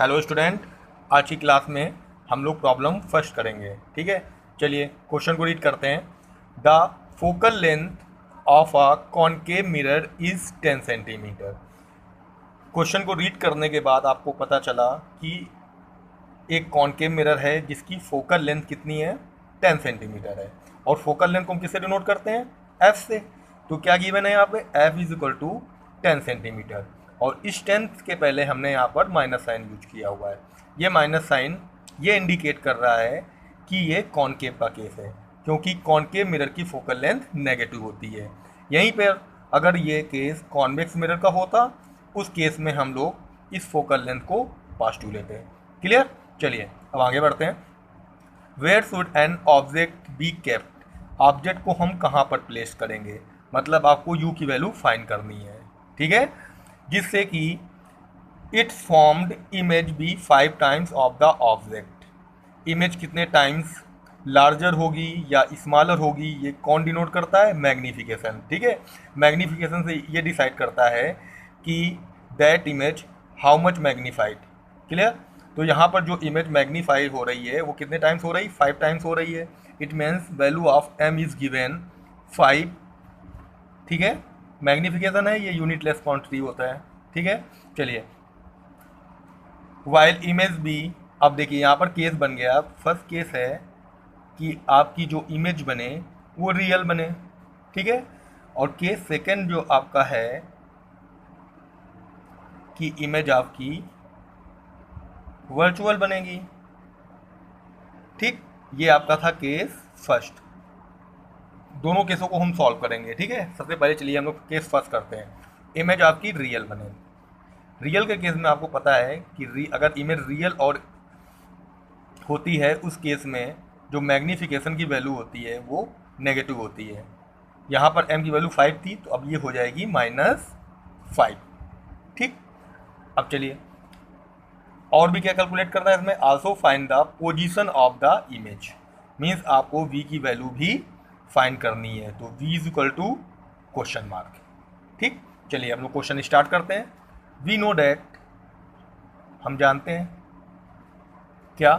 Hello student, आज की class में हम लोग प्रॉब्लम फर्स्ट करेंगे। ठीक है, चलिए क्वेश्चन को रीड करते हैं। The focal length of a concave mirror is 10 centimetre. Question को रीड करने के बाद आपको पता चला कि एक कॉनकेव मिरर है जिसकी फोकल लेंथ कितनी है, 10 सेंटीमीटर है। और फोकल लेंथ को हम किससे डिनोट करते हैं, एफ से। तो क्या गिवन है यहाँ पे, F is equal to 10 centimetre. और इस 10 के पहले हमने यहाँ पर माइनस साइन यूज किया हुआ है। ये माइनस साइन ये इंडिकेट कर रहा है कि ये कॉनकेव का केस है, क्योंकि कॉनकेव मिरर की फोकल लेंथ नेगेटिव होती है। यहीं पर अगर ये केस कॉन्वेक्स मिरर का होता, उस केस में हम लोग इस फोकल लेंथ को पॉजिटिव लेते हैं। क्लियर, चलिए अब आगे बढ़ते हैं। Where should an object be kept, object को हम कहाँ पर प्लेस करेंगे, मतलब आपको u की वैल्यू फाइंड करनी है। ठीक है, जिससे कि it's formed image be 5 times of the object. Image कितने टाइम्स लार्जर होगी या स्मॉलर होगी, ये कौन डिनोट करता है, मैग्नीफिकेशन। ठीक है, मैग्नीफिकेशन से ये डिसाइड करता है कि that image how much magnified. Clear, तो यहाँ पर जो इमेज मैग्नीफाई हो रही है वो कितने टाइम्स हो रही है, 5 टाइम्स हो रही है। It means value of m is given 5। ठीक है, मैग्नीफिकेशन है, ये यूनिटलेस क्वांटिटी होता है। ठीक है, चलिए वाइल इमेज बी, अब देखिए यहाँ पर केस बन गया। फर्स्ट केस है कि आपकी जो इमेज बने वो रियल बने। ठीक है, और केस सेकंड जो आपका है कि इमेज आपकी वर्चुअल बनेगी। ठीक, ये आपका था केस फर्स्ट। दोनों केसों को हम सॉल्व करेंगे। ठीक है, सबसे पहले चलिए हम लोग केस फर्स्ट करते हैं। इमेज आपकी रियल बने। रियल के केस में आपको पता है कि अगर इमेज रियल और होती है, उस केस में जो मैग्नीफिकेशन की वैल्यू होती है वो नेगेटिव होती है। यहाँ पर m की वैल्यू 5 थी, तो अब ये हो जाएगी -5। ठीक, अब चलिए और भी क्या कैलकुलेट करना है इसमें, also find the position of the image. Means आपको v की वैल्यू भी फाइंड करनी है, तो v is equal to question mark. ठीक, चलिए हम लोग क्वेश्चन स्टार्ट करते हैं। वी नो डैट, हम जानते हैं क्या,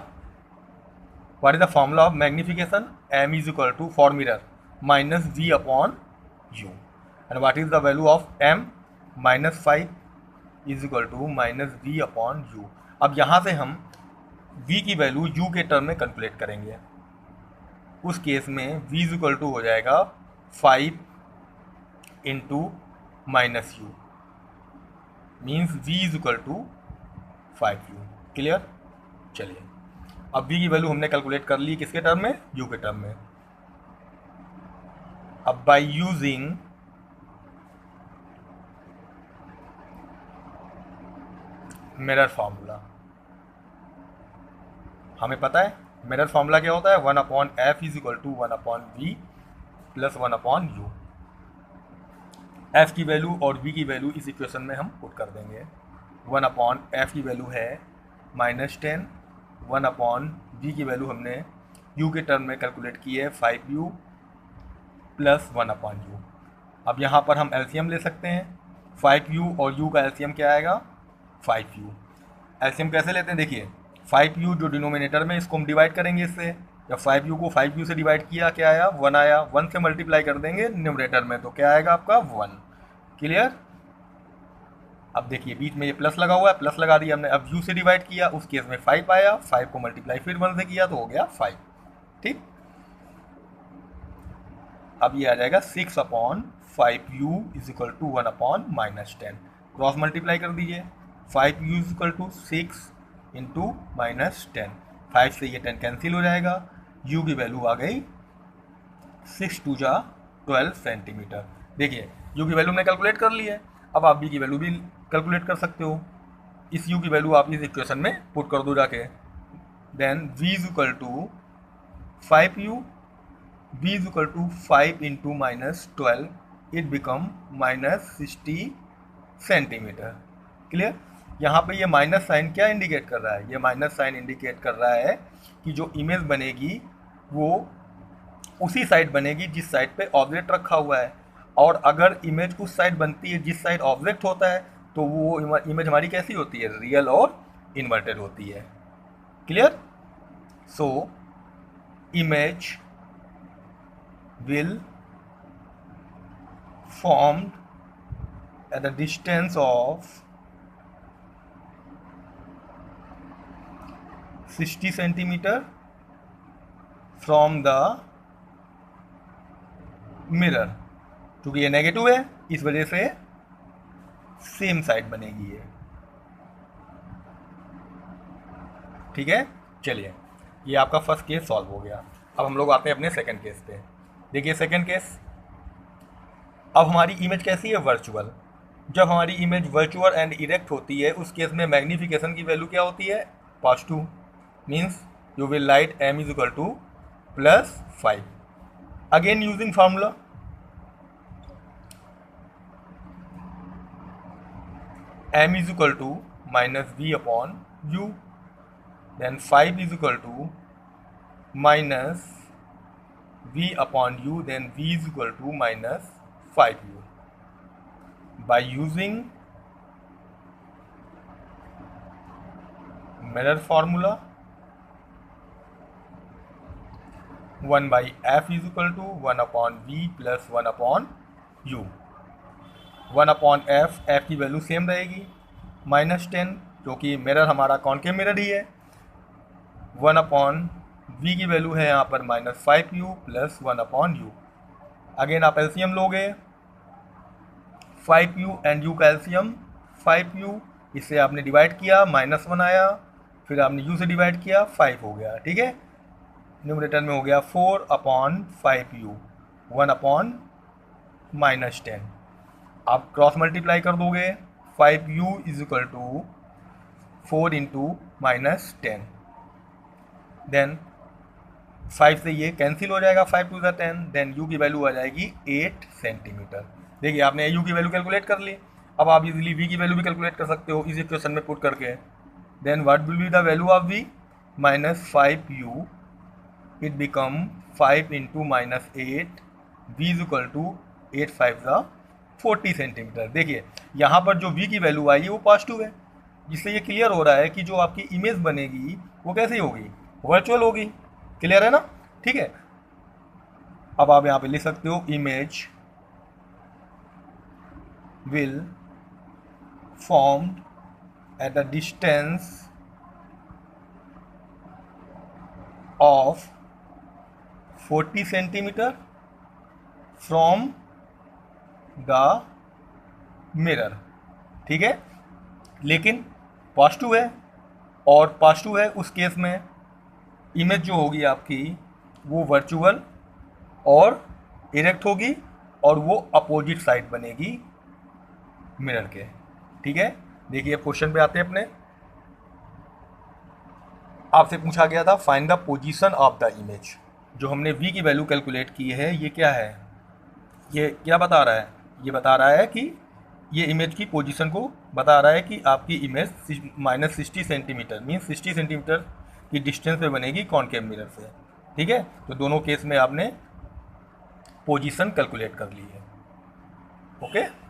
what is the formula of magnification, m is equal to for mirror -v upon u। And what is the value of m, -5 is equal to -v upon u। अब यहाँ से हम v की value u के term में calculate करेंगे। उस case में v इज इक्वल टू हो जाएगा 5 into -u, means v is equal to 5u। Clear, चलिए अब v की वैल्यू हमने कैलकुलेट कर ली, किसके टर्म में, u के टर्म में। अब बाय यूजिंग मिरर फार्मूला, हमें पता है मिरर फार्मूला क्या होता है, 1/f is equal to 1/v plus 1/u। f की वैल्यू और v की वैल्यू इस इक्वेशन में हम पुट कर देंगे। 1/f की वैल्यू है -10, 1/v की वैल्यू हमने u के टर्म में कैलकुलेट की है 5u प्लस 1/u। अब यहाँ पर हम एलसीएम ले सकते हैं। 5u और u का एलसीएम क्या आएगा, 5u। एलसीएम कैसे लेते हैं, देखिए 5u जो डिनोमिनेटर में, इसको हम डिवाइड करेंगे इससे। जब 5u को 5u से डिवाइड किया, क्या आया, 1 आया। 1 से मल्टीप्लाई कर देंगे न्यूमरेटर में, तो क्या आएगा आपका 1। क्लियर, अब देखिए बीच में ये प्लस लगा हुआ है, प्लस लगा दिया हमने। अब u से डिवाइड किया, उस केस में 5 आया, 5 को मल्टीप्लाई फिर 1 से किया तो हो गया 5। ठीक, अब ये आ जाएगा 6/5u is equal to 1/-10। Cross multiply कर दीजिए, 5u is equal to 6 into -10। 5 से ये 10 कैंसिल हो जाएगा, u की वैल्यू आ गई 6 2 जा 12 सेंटीमीटर। देखिए u की वैल्यू हमने कैलकुलेट कर ली है। अब आप v की वैल्यू भी कैलकुलेट कर सकते हो। इस u की वैल्यू आप इस इक्वेशन में पुट कर दो जाके। Then v is equal to 5u, v is equal to 5 into -12, it become -60 centimetre. Clear, यहाँ पे ये माइनस साइन क्या इंडिकेट कर रहा है, ये माइनस साइन इंडिकेट कर रहा है कि जो इमेज बनेगी वो उसी साइड बनेगी जिस साइड पे ऑब्जेक्ट रखा हुआ है। और अगर इमेज उस साइड बनती है जिस साइड ऑब्जेक्ट होता है, तो वो इमेज हमारी कैसी होती है, रियल और इन्वर्टेड होती है। Clear? So image will formed at a distance of 60 centimeter from the mirror। क्योंकि ये नेगेटिव है इस वजह से सेम साइड बनेगी ये। ठीक है, चलिए ये आपका फर्स्ट केस सॉल्व हो गया। अब हम लोग आते हैं अपने सेकंड केस पे। देखिए सेकंड केस, अब हमारी इमेज कैसी है? वर्चुअल। जब हमारी इमेज वर्चुअल एंड इरेक्ट होती है उस केस में मैग्निफिकेशन की वैल्यू क्या होती है? +2। Means you will write m is equal to +5। Again using formula, m is equal to -v/u, then 5 is equal to -v/u, then v is equal to -5u। By using mirror formula, 1/f is equal to 1/v plus 1/u। 1/f, f की value same रहेगी -10, क्योंकि mirror हमारा concave mirror ही है। 1/v की value है यहाँ पर -5u plus 1/u। Again आप एलसीएम लोगे, 5u एंड u का एलसीएम 5u, इससे आपने डिवाइड किया -1 आया, फिर आपने u से डिवाइड किया 5 हो गया। ठीक है, न्यूमरेटर में हो गया 4/5u, 1/-10। आप क्रॉस मल्टीप्लाई कर दोगे, 5u is equal to 4 into -10, then 5 से ये कैंसिल हो जाएगा, 5 2 10, देन u की वैल्यू आ जाएगी 8 सेंटीमीटर। देखिए आपने u की वैल्यू कैलकुलेट कर ली। अब आप इजीली v की वैल्यू भी कैलकुलेट कर सकते हो इस इक्वेशन में पुट करके। Then what will be the value of v? -5u, it become 5 into -8, v is equal to 8 5 40 centimetre. देखिए यहाँ पर जो v की वैल्यू आई है वो पॉजिटिव है, जिससे ये क्लियर हो रहा है कि जो आपकी इमेज बनेगी वो कैसी होगी? वर्चुअल होगी। क्लियर है ना? ठीक है, अब आप यहाँ पे लिख सकते हो image will formed at a distance of 40 centimeter from the mirror। ठीक है, लेकिन पॉजिटिव है, और पॉजिटिव है उस केस में इमेज जो होगी आपकी वो वर्चुअल और इरेक्ट होगी, और वो अपोजिट साइड बनेगी मिरर के। ठीक है, देखिए क्वेश्चन पे आते हैं अपने। आपसे पूछा गया था find the position of the image. जो हमने v की वैल्यू कैलकुलेट की है ये क्या है? ये क्या बता रहा है? ये बता रहा है कि ये इमेज की पोजीशन को बता रहा है कि आपकी इमेज -60 सेंटीमीटर मीन्स 60 सेंटीमीटर की डिस्टेंस पे बनेगी कॉनकेव मिरर से। ठीक है, तो दोनों केस में आपने पोजीशन कैलकुलेट कर ली है। ओके।